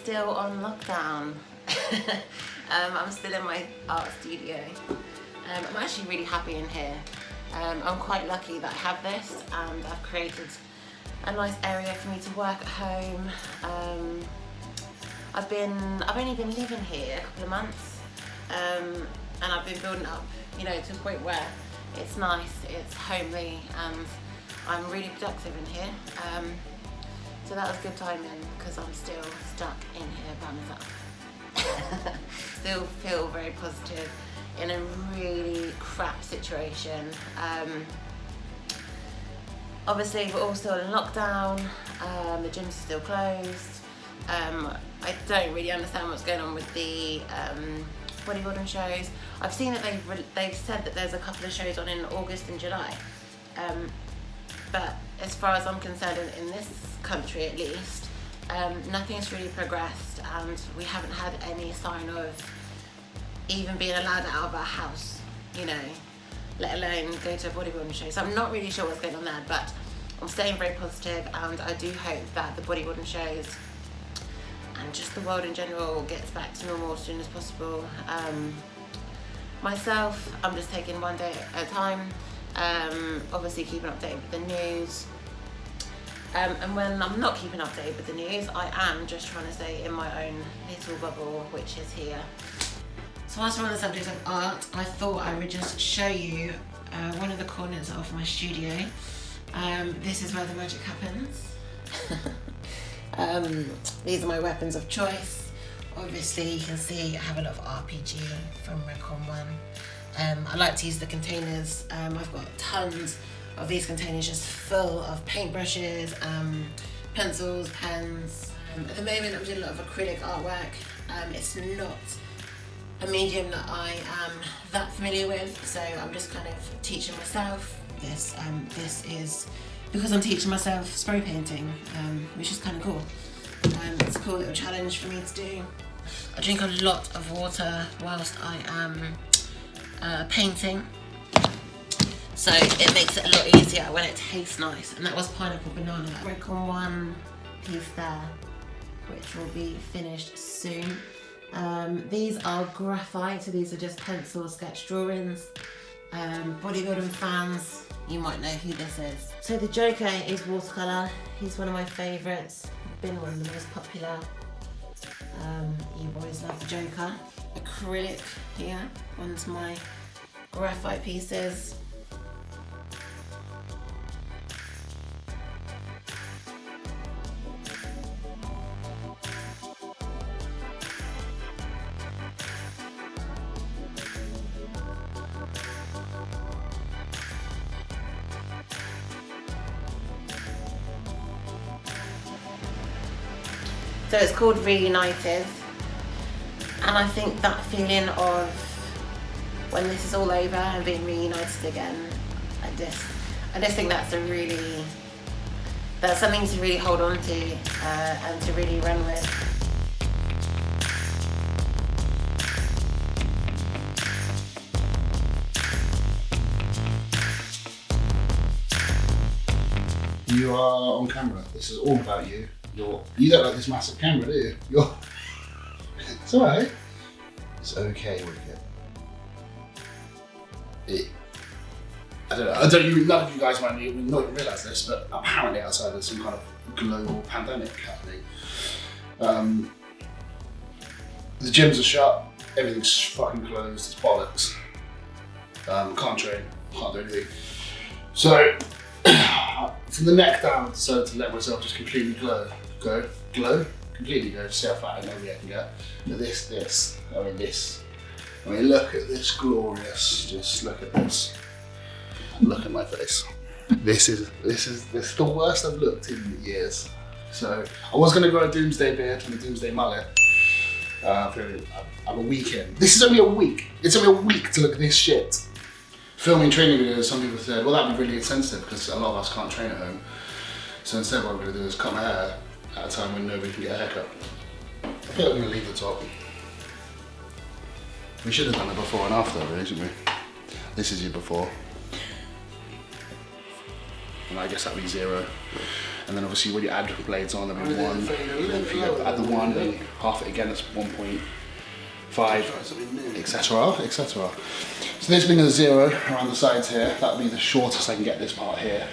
still on lockdown. I'm still in my art studio. I'm actually really happy in here. I'm quite lucky that I have this, and I've created a nice area for me to work at home. I've only been living here a couple of months, and I've been building up, you know, to a point where it's nice, it's homely, and I'm really productive in here. So that was good timing, because I'm still stuck in here by myself. Still feel very positive in a really crap situation. Obviously we're all still in lockdown, the gyms are still closed. I don't really understand what's going on with the bodybuilding shows. I've seen that they've said that there's a couple of shows on in August and July. But as far as I'm concerned, in this country at least, nothing's really progressed, and we haven't had any sign of even being allowed out of our house, you know, let alone go to a bodybuilding show. So I'm not really sure what's going on there, but I'm staying very positive, and I do hope that the bodybuilding shows and just the world in general gets back to normal as soon as possible. Myself, I'm just taking one day at a time, obviously keeping updated with the news. And when I'm not keeping updated with the news, I am just trying to stay in my own little bubble, which is here. So whilst we're on the subject of art, I thought I would just show you one of the corners of my studio. This is where the magic happens. These are my weapons of choice. Obviously you can see I have a lot of RPG from Recon 1. I like to use the containers. I've got tons of these containers just full of paintbrushes, pencils, pens. At the moment I'm doing a lot of acrylic artwork. It's not a medium that I am that familiar with, so I'm just kind of teaching myself. This is because I'm teaching myself spray painting, which is kind of cool. It's a cool little challenge for me to do. I drink a lot of water whilst I am painting, so it makes it a lot easier when it tastes nice. And that was pineapple banana. I work on one piece there, which will be finished soon. These are graphite, so these are just pencil sketch drawings. Bodybuilding fans, you might know who this is. So the Joker is watercolour. He's one of my favourites, been one of the most popular. You boys love the Joker. Acrylic here, one's my graphite pieces. So it's called Reunited, and I think that feeling of when this is all over and being reunited again, I just think that's something to really hold on to and to really run with. You are on camera. This is all about you. You don't like this massive camera, do you? It's alright. It's okay, Wicket. I don't know. None of you guys might not even realise this, but apparently outside there's some kind of global pandemic happening. The gyms are shut. Everything's fucking closed. It's bollocks. Can't train. Can't do anything. So from the neck down, I decided to let myself just completely glow, completely go, see how fat and ugly I can get. But I mean, look at this glorious, just look at this. Look at my face. This is the worst I've looked in years. So I was gonna grow a doomsday beard and a doomsday mullet. I'm a week in. This is only a week. It's only a week to look at this shit. Filming training videos, some people said, well, that'd be really expensive because a lot of us can't train at home. So instead what I'm going to do is cut my hair at a time when nobody can get a haircut. I feel like I'm going to leave the top. We should have done it before and after, really, shouldn't we? This is your before. And I guess that'd be 0. And then obviously when you add blades on, there'll be 1, and then if you add the 1, then half it again, it's 1.5, etc, etc. So this being a 0 around the sides here, that would be the shortest I can get this part here.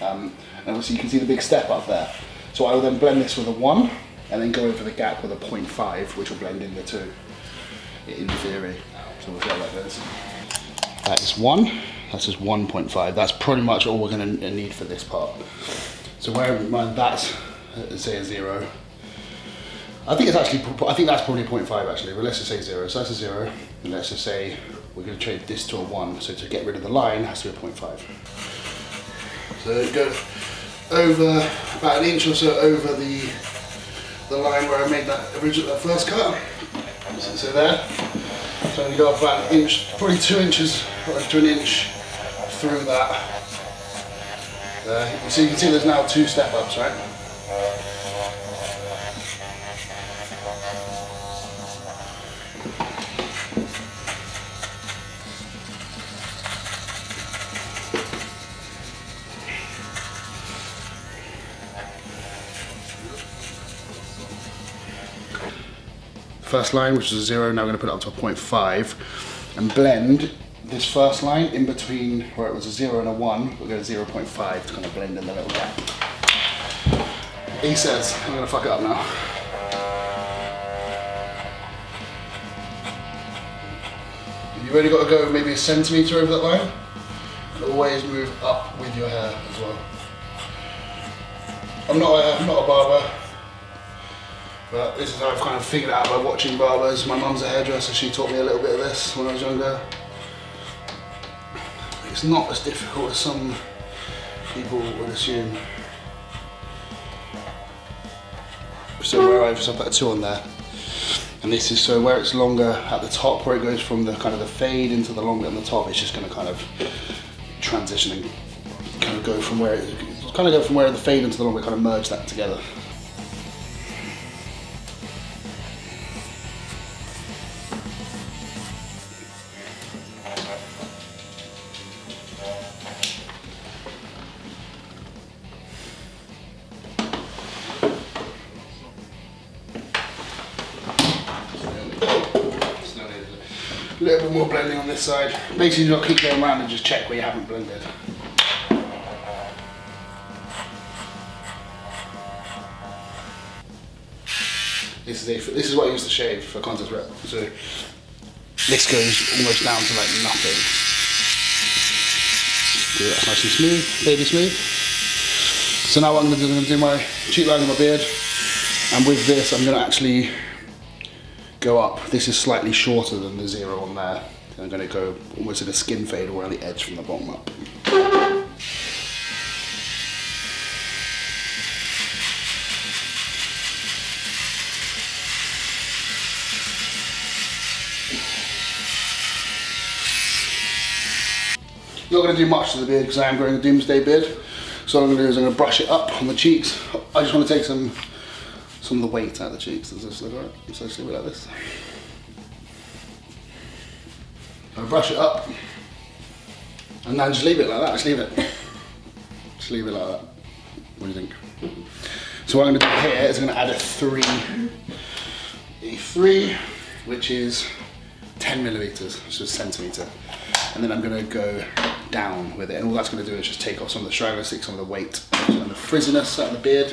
And obviously you can see the big step up there. So I will then blend this with a 1, and then go over the gap with a 0.5, which will blend in the 2, in theory. So we'll see how that goes. That is 1, that's just 1.5. That's pretty much all we're going to need for this part. So where that's, say a 0. I think that's probably 0.5 actually, but let's just say 0. So that's a 0, and let's just say we're going to change this to a 1. So to get rid of the line, it has to be a 0.5. So go over about an inch or so over the line where I made that first cut. So there. So I'm going to go up about an inch, probably 2 inches to an inch through that. So you can see there's now 2 step ups, right? First line, which is a 0, now we're going to put it up to a 0.5 and blend this first line in between where it was a 0 and a 1. We'll go to 0.5 to kind of blend in the little gap. He says, I'm going to fuck it up now. You've only got to go maybe a centimetre over that line, and always move up with your hair as well. I'm not a barber, but this is how I've kind of figured it out by watching barbers. My mum's a hairdresser, she taught me a little bit of this when I was younger. It's not as difficult as some people would assume. So where I've put a 2 on there, and this is so where it's longer at the top, where it goes from the kind of the fade into the longer on the top, it's just going to kind of transition and kind of go from where the fade into the longer, kind of merge that together. A little bit more blending on this side. Basically, you've got to keep going around and just check where you haven't blended. This is what I use to shave for contest rep. So this goes almost down to like nothing. Do that nice and smooth, baby smooth. So now what I'm going to do, I'm going to do my cheek line and my beard, and with this I'm going to actually go up. This is slightly shorter than the 0 on there. I'm going to go almost in a skin fade around the edge from the bottom up. Not going to do much to the beard because I am growing a doomsday beard. So what I'm going to do is I'm going to brush it up on the cheeks. I just want to take some of the weight out of the cheeks. Does this look alright? So just leave it like this. I brush it up, and then just leave it like that. Just leave it. Just leave it like that. What do you think? So what I'm going to do here is I'm going to add a 3, which is 10 millimeters, so a centimeter, and then I'm going to go down with it. And all that's going to do is just take off some of the straggles, take some of the weight and the frizziness out of the beard.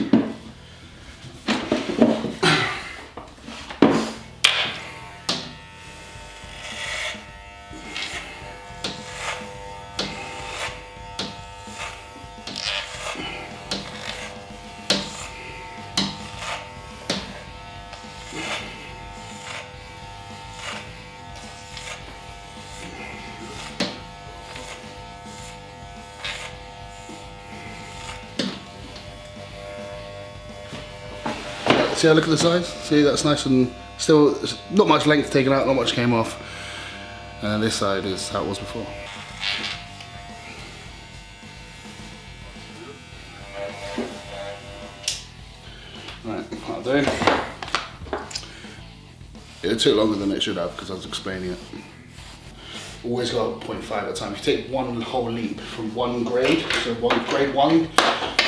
See how look at the size? See, that's nice and still not much length taken out, not much came off. And this side is how it was before. Right, that'll do. It took longer than it should have because I was explaining it. Always got 0.5 at a time. If you take one whole leap from one grade, so grade 1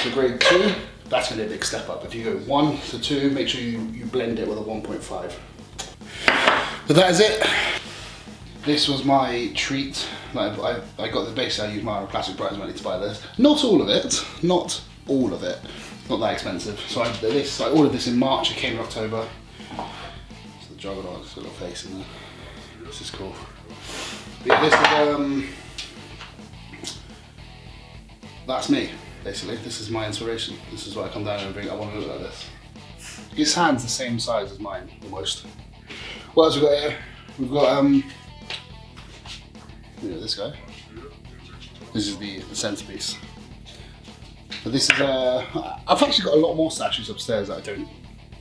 to grade 2, That's going to be a big step up. If you go 1 to 2, make sure you blend it with a 1.5. But that is it. This was my treat. I got the base. I used my classic prize money to buy this. Not all of it. Not all of it. Not that expensive. So I ordered this in March. It came in October. It's the Juggernaut. It's got a little face in there. This is cool. But yeah, this is that's me. Basically, this is my inspiration. This is what I come down and bring. I want to look like this. His hand's the same size as mine, almost. What else we got here? We've got this guy. This is the centerpiece. But this is I've actually got a lot more statues upstairs that I don't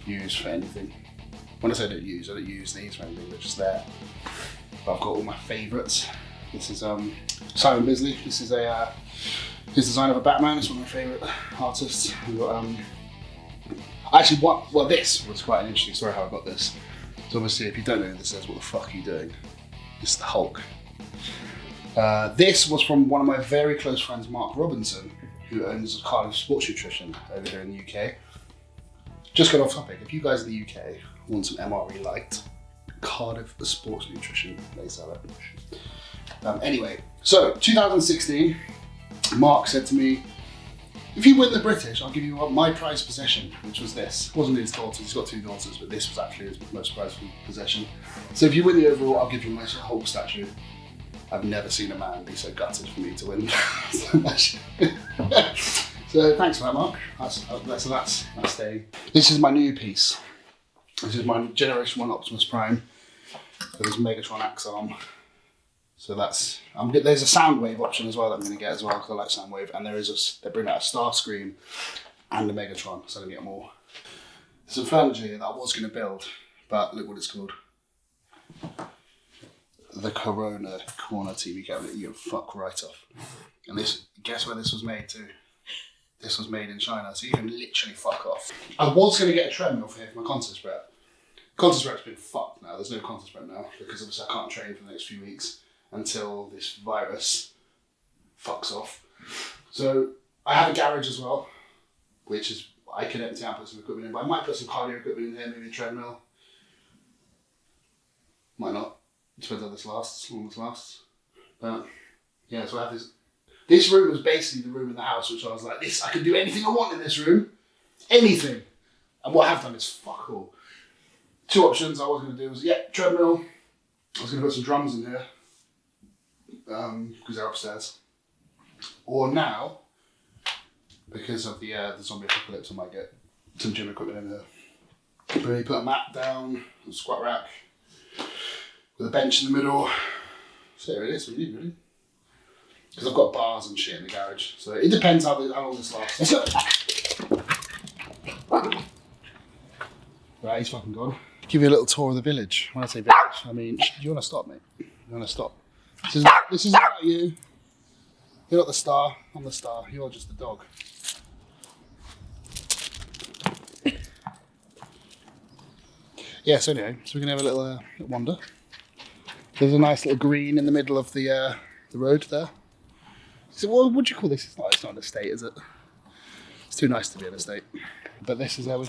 use for anything. When I say I don't use these for anything. They're just there. But I've got all my favourites. This is Simon Bisley. This is his design of a Batman. It's one of my favourite artists. We've got actually this was quite an interesting story how I got this. So obviously, if you don't know who this is, what the fuck are you doing? It's the Hulk. This was from one of my very close friends, Mark Robinson, who owns Cardiff Sports Nutrition over here in the UK. Just got off topic. If you guys in the UK want some MRE light, Cardiff Sports Nutrition, they sell it. Anyway, so 2016, Mark said to me, if you win the British, I'll give you my prized possession, which was this. It wasn't his daughters, he's got 2 daughters, but this was actually his most prized possession. So if you win the overall, I'll give you my Hulk statue. I've never seen a man be so gutted for me to win so much. So thanks for that, Mark. That's staying. This is my new piece. This is my Generation 1 Optimus Prime with his Megatron axe arm. So there's a Soundwave option as well that I'm going to get as well because I like Soundwave, and they bring out a Starscream and a Megatron, so I'm going to get more. There's some furniture here that I was going to build, but look what it's called. The Corona Corner TV cabinet. You can fuck right off. And this, guess where this was made too? This was made in China, so you can literally fuck off. I was going to get a treadmill for here for my contest prep. Contest prep's been fucked now. There's no contest prep now because obviously I can't train for the next few weeks until this virus fucks off. So I have a garage as well, which is I can empty out and put some equipment in, but I might put some cardio equipment in here, maybe a treadmill. Might not. Depends how this lasts, how long this lasts. But yeah, so I have this. This room was basically the room in the house, which I was like, I can do anything I want in this room. Anything. And what I have done is fuck all. 2 options I was going to do was, treadmill. I was going to put some drums in here. Because they're upstairs. Or now, because of the zombie apocalypse, I might get some gym equipment in here. Really put a mat down, a squat rack, with a bench in the middle. So there it is, really. Because I've got bars and shit in the garage. So it depends how long this lasts. Let's go! Right, he's fucking gone. Give you a little tour of the village. When I say village, I mean, do you want to stop, mate? You want to stop? This is about you. You're not the star, I'm the star. You're just the dog. Yeah, so anyway, so we can have a little wander. There's a nice little green in the middle of the road there. So what would you call this? It's not an estate, is it? It's too nice to be an estate. But this is we're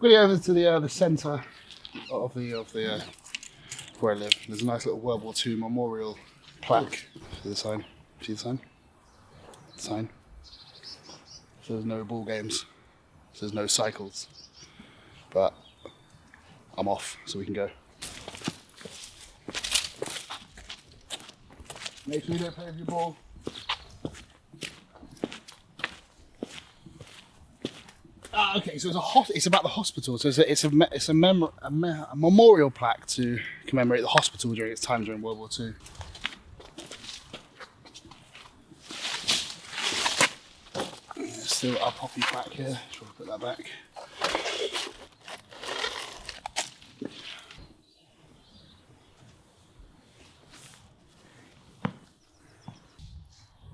going over to the centre of the where I live. There's a nice little World War II memorial plaque for the sign. See the sign? The sign. So there's no ball games. So there's no cycles. But I'm off, so we can go. Make sure you don't play with your ball. Okay, so it's about the hospital. So it's a memorial plaque to commemorate the hospital during its time during World War II. There's still our poppy plaque here. Should we put that back?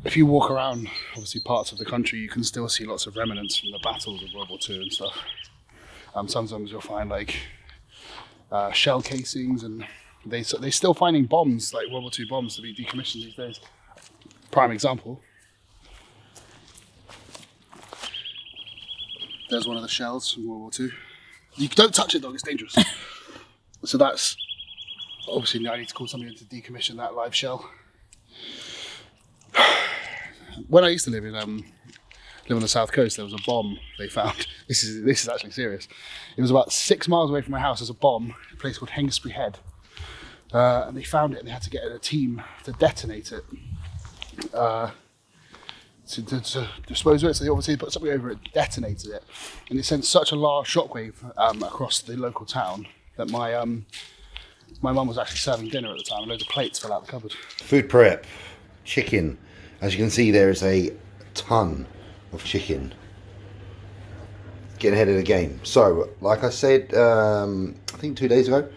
If you walk around, obviously parts of the country, you can still see lots of remnants from the battles of World War II and stuff. Sometimes you'll find like shell casings, and they're still finding bombs, like World War II bombs, to be decommissioned these days. Prime example. There's one of the shells from World War II. You don't touch it, dog, it's dangerous. So that's, obviously I need to call somebody in to decommission that live shell. When I used to live on the south coast, there was a bomb they found. This is actually serious. It was about 6 miles away from my house. There's a bomb, a place called Hengistbury Head. And they found it and they had to get in a team to detonate it. To dispose of it, so they obviously put something over it, detonated it, and it sent such a large shockwave across the local town that my mum was actually serving dinner at the time, and loads of plates fell out the cupboard. Food prep, chicken. As you can see, there is a ton of chicken. Getting ahead of the game. So, like I said, I think 2 days ago,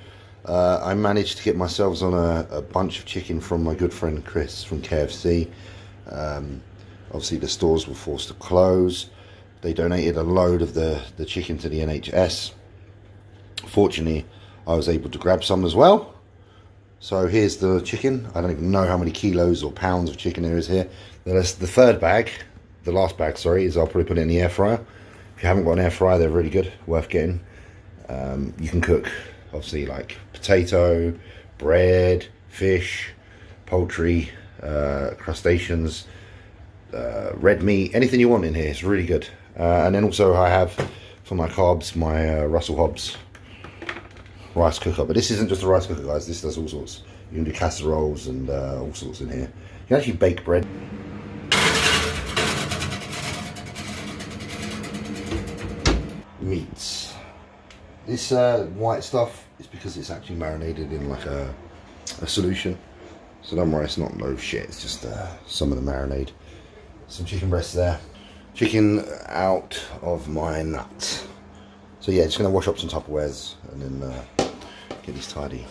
I managed to get myself on a bunch of chicken from my good friend Chris from KFC. Obviously the stores were forced to close. They donated a load of the chicken to the NHS. Fortunately, I was able to grab some as well. So here's the chicken. I don't even know how many kilos or pounds of chicken there is here. The third bag, the last bag, sorry, is I'll probably put it in the air fryer. If you haven't got an air fryer, they're really good, worth getting. You can cook, obviously, like potato, bread, fish, poultry, crustaceans, red meat, anything you want in here. It's really good. And then also I have for my carbs my Russell Hobbs rice cooker, but this isn't just a rice cooker, guys. This does all sorts. You can do casseroles and all sorts in here. You can actually bake bread. Meats. This white stuff is because it's actually marinated in like a solution, so don't worry, it's not no shit, it's just some of the marinade. Some chicken breasts there. Chicken out of my nut. So yeah, just gonna wash up some Tupperwares and then get these tidy.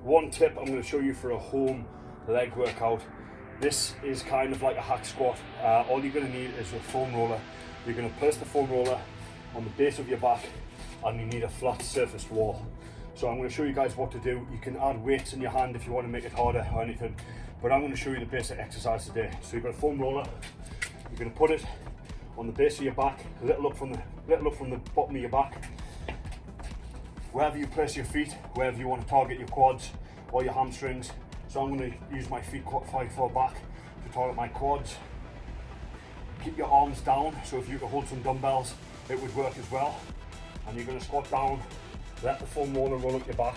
One tip I'm going to show you for a home leg workout. This is kind of like a hack squat. All you're going to need is a foam roller. You're going to place the foam roller on the base of your back, and you need a flat surfaced wall. So I'm going to show you guys what to do. You can add weights in your hand if you want to make it harder or anything, but I'm going to show you the basic exercise today. So you've got a foam roller. You're going to put it on the base of your back, a little up from the bottom of your back. Wherever you place your feet, wherever you want to target your quads or your hamstrings. So I'm going to use my feet quite far back to target my quads. Keep your arms down, so if you could hold some dumbbells, it would work as well. And you're going to squat down, let the foam roller roll up your back,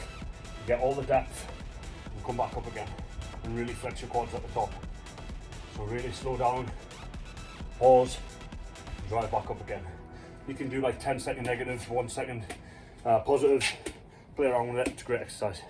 get all the depth, and come back up again. And really flex your quads at the top. So really slow down, pause, and drive back up again. You can do like 10-second negatives, 1 second positives, play around with it, it's a great exercise.